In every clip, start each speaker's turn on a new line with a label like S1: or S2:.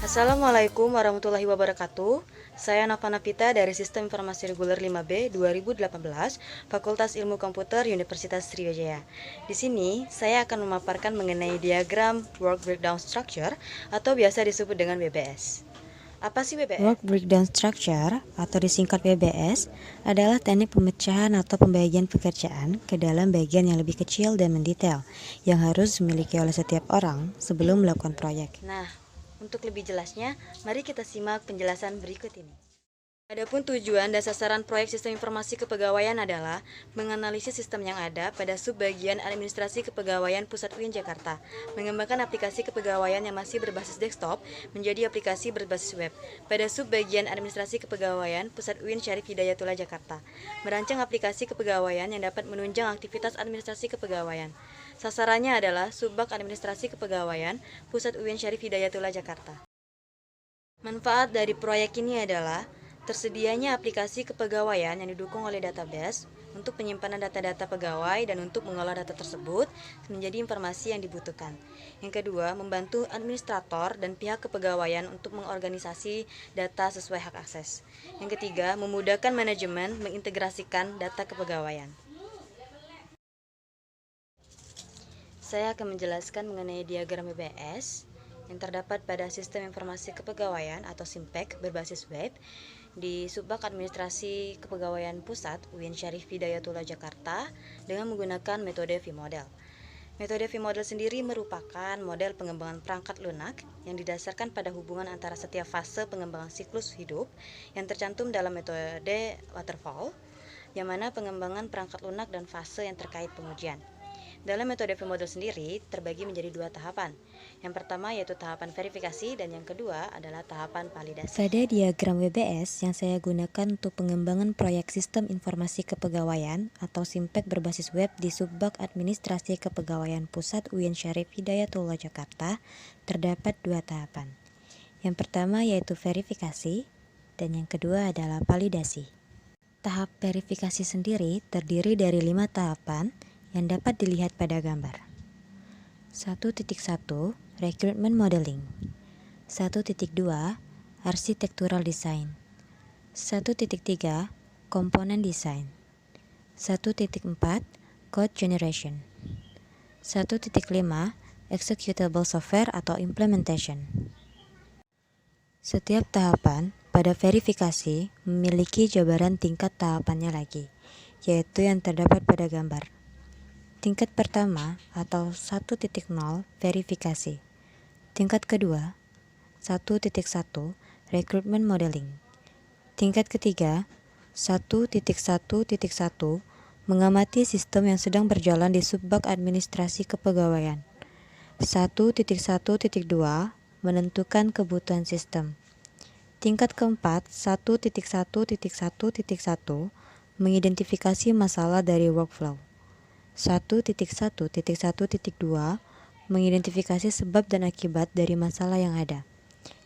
S1: Assalamualaikum warahmatullahi wabarakatuh. Saya Nafa Nafita dari Sistem Informasi Reguler 5B 2018, Fakultas Ilmu Komputer Universitas Sriwijaya. Di sini, saya akan memaparkan mengenai diagram Work Breakdown Structure atau biasa disebut dengan WBS. Apa sih WBS?
S2: Work Breakdown Structure atau disingkat WBS adalah teknik pemecahan atau pembagian pekerjaan ke dalam bagian yang lebih kecil dan mendetail yang harus dimiliki oleh setiap orang sebelum melakukan proyek.
S1: Nah, untuk lebih jelasnya, mari kita simak penjelasan berikut ini. Adapun tujuan dan sasaran proyek Sistem Informasi Kepegawaian adalah menganalisis sistem yang ada pada subbagian administrasi kepegawaian Pusat UIN Jakarta, mengembangkan aplikasi kepegawaian yang masih berbasis desktop menjadi aplikasi berbasis web pada subbagian administrasi kepegawaian Pusat UIN Syarif Hidayatullah Jakarta, merancang aplikasi kepegawaian yang dapat menunjang aktivitas administrasi kepegawaian. Sasarannya adalah subbag administrasi kepegawaian Pusat UIN Syarif Hidayatullah Jakarta. Manfaat dari proyek ini adalah tersedianya aplikasi kepegawaian yang didukung oleh database untuk penyimpanan data-data pegawai dan untuk mengolah data tersebut menjadi informasi yang dibutuhkan. Yang kedua, membantu administrator dan pihak kepegawaian untuk mengorganisasi data sesuai hak akses. Yang ketiga, memudahkan manajemen mengintegrasikan data kepegawaian. Saya akan menjelaskan mengenai diagram WBS yang terdapat pada Sistem Informasi Kepegawaian atau SIMPEK berbasis web di Subbag Administrasi Kepegawaian Pusat UIN Syarif Hidayatullah Jakarta dengan menggunakan metode V-Model. Metode V-Model sendiri merupakan model pengembangan perangkat lunak yang didasarkan pada hubungan antara setiap fase pengembangan siklus hidup yang tercantum dalam metode waterfall, yang mana pengembangan perangkat lunak dan fase yang terkait pengujian. Dalam metode V-Model sendiri terbagi menjadi dua tahapan. Yang pertama yaitu tahapan verifikasi dan yang kedua adalah tahapan validasi.
S2: Pada diagram WBS yang saya gunakan untuk pengembangan proyek Sistem Informasi Kepegawaian atau SIMPEK berbasis web di Subbag Administrasi Kepegawaian Pusat UIN Syarif Hidayatullah Jakarta, terdapat dua tahapan. Yang pertama yaitu verifikasi dan yang kedua adalah validasi. Tahap verifikasi sendiri terdiri dari 5 tahapan yang dapat dilihat pada gambar. 1.1 Recruitment Modeling, 1.2 Architectural Design, 1.3 Komponen Design, 1.4 Code Generation, 1.5 Executable Software atau Implementation. Setiap tahapan pada verifikasi memiliki jabaran tingkat tahapannya lagi, yaitu yang terdapat pada gambar. Tingkat pertama atau 1.0 verifikasi. Tingkat kedua 1.1 recruitment modeling. Tingkat ketiga 1.1.1 mengamati sistem yang sedang berjalan di Subbag Administrasi Kepegawaian. 1.1.2 menentukan kebutuhan sistem. Tingkat keempat 1.1.1.1 mengidentifikasi masalah dari workflow. 1.1.1.2 mengidentifikasi sebab dan akibat dari masalah yang ada.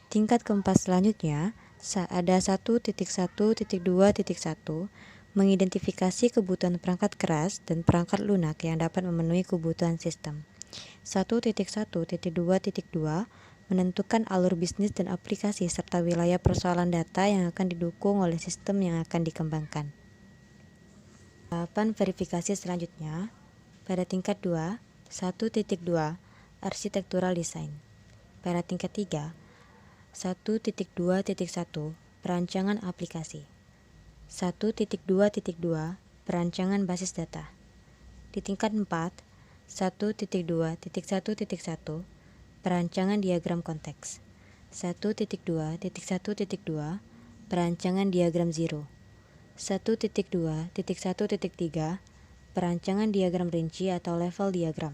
S2: Tingkat keempat selanjutnya ada 1.1.2.1 mengidentifikasi kebutuhan perangkat keras dan perangkat lunak yang dapat memenuhi kebutuhan sistem. 1.1.2.2 menentukan alur bisnis dan aplikasi serta wilayah persoalan data yang akan didukung oleh sistem yang akan dikembangkan. Tahapan verifikasi selanjutnya pada tingkat 2, 1.2 Architectural Design. Pada tingkat 3, 1.2.1 Perancangan aplikasi. 1.2.2 Perancangan basis data. Di tingkat 4, 1.2.1.1 Perancangan diagram konteks. 1.2.1.2 Perancangan diagram zero. 1.2.1.3 Perancangan diagram rinci atau level diagram.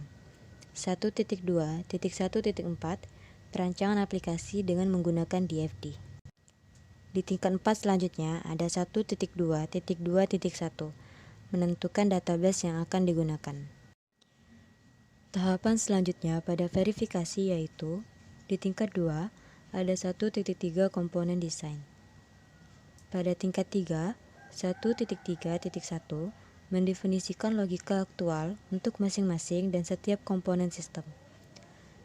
S2: 1.2.1.4 Perancangan aplikasi dengan menggunakan DFD. Di tingkat 4 selanjutnya ada 1.2.2.1 menentukan database yang akan digunakan. Tahapan selanjutnya pada verifikasi yaitu di tingkat 2 ada 1.3 komponen desain. Pada tingkat 3, 1.3.1 mendefinisikan logika aktual untuk masing-masing dan setiap komponen sistem.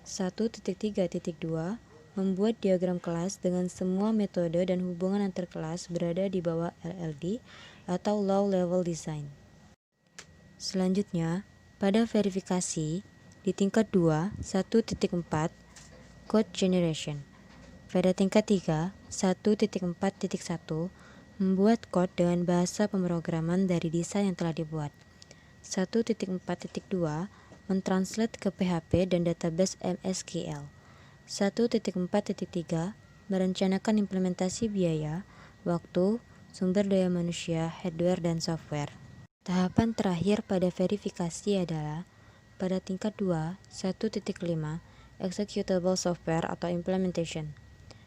S2: 1.3.2 membuat diagram kelas dengan semua metode dan hubungan antar kelas berada di bawah LLD atau Low Level Design. Selanjutnya, pada verifikasi di tingkat 2, 1.4 Code Generation. Pada tingkat 3, 1.4.1 membuat code dengan bahasa pemrograman dari desain yang telah dibuat. 1.4.2 mentranslate ke PHP dan database MSQL. 1.4.3 merencanakan implementasi biaya, waktu, sumber daya manusia, hardware, dan software. Tahapan terakhir pada verifikasi adalah pada tingkat 2, 1.5 executable software atau implementation.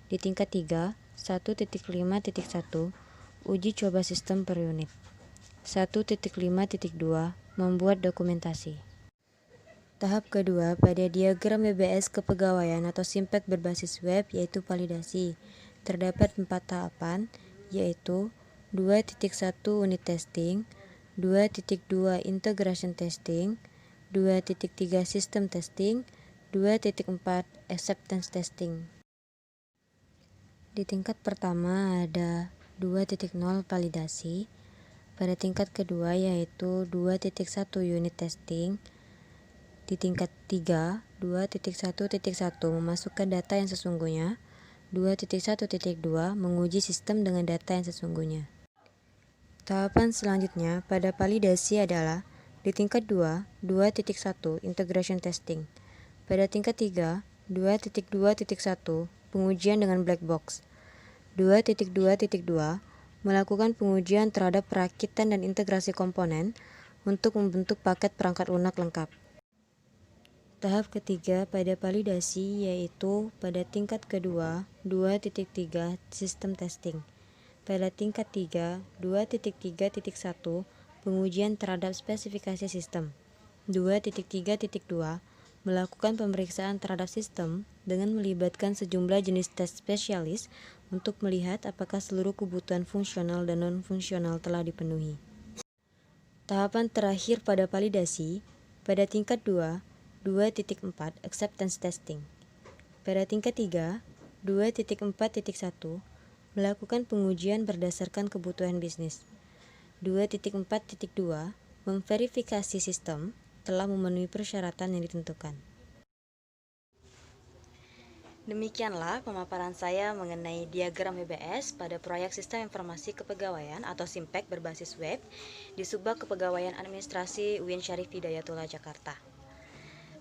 S2: Di tingkat 3, 1.5.1 uji coba sistem per unit. 1.5.2 membuat dokumentasi. Tahap kedua pada diagram WBS kepegawaian atau SIMPEK berbasis web yaitu validasi. Terdapat 4 tahapan yaitu 2.1 unit testing, 2.2 integration testing, 2.3 system testing, 2.4 acceptance testing. Di tingkat pertama ada 2.0 validasi, pada tingkat kedua yaitu 2.1 unit testing, di tingkat 3 2.1.1 memasukkan data yang sesungguhnya, 2.1.2 menguji sistem dengan data yang sesungguhnya. Tahapan selanjutnya pada validasi adalah di tingkat 2, 2.1 integration testing. Pada tingkat 3, 2.2.1 pengujian dengan black box. 2.2.2 melakukan pengujian terhadap perakitan dan integrasi komponen untuk membentuk paket perangkat lunak lengkap. Tahap ketiga pada validasi yaitu pada tingkat kedua 2.3 sistem testing. Pada tingkat 3, 2.3.1 pengujian terhadap spesifikasi sistem. 2.3.2 melakukan pemeriksaan terhadap sistem dengan melibatkan sejumlah jenis tes spesialis untuk melihat apakah seluruh kebutuhan fungsional dan non-fungsional telah dipenuhi. Tahapan terakhir pada validasi pada tingkat 2, 2.4 acceptance testing. Pada tingkat 3, 2.4.1 melakukan pengujian berdasarkan kebutuhan bisnis. 2.4.2 memverifikasi sistem telah memenuhi persyaratan yang ditentukan.
S1: Demikianlah pemaparan saya mengenai diagram WBS pada proyek Sistem Informasi Kepegawaian atau SIMPEK berbasis web di Subbak Kepegawaian Administrasi UIN Syarif Hidayatullah Jakarta.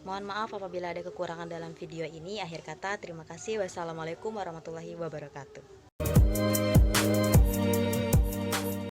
S1: Mohon maaf apabila ada kekurangan dalam video ini. Akhir kata, terima kasih. Wassalamualaikum warahmatullahi wabarakatuh.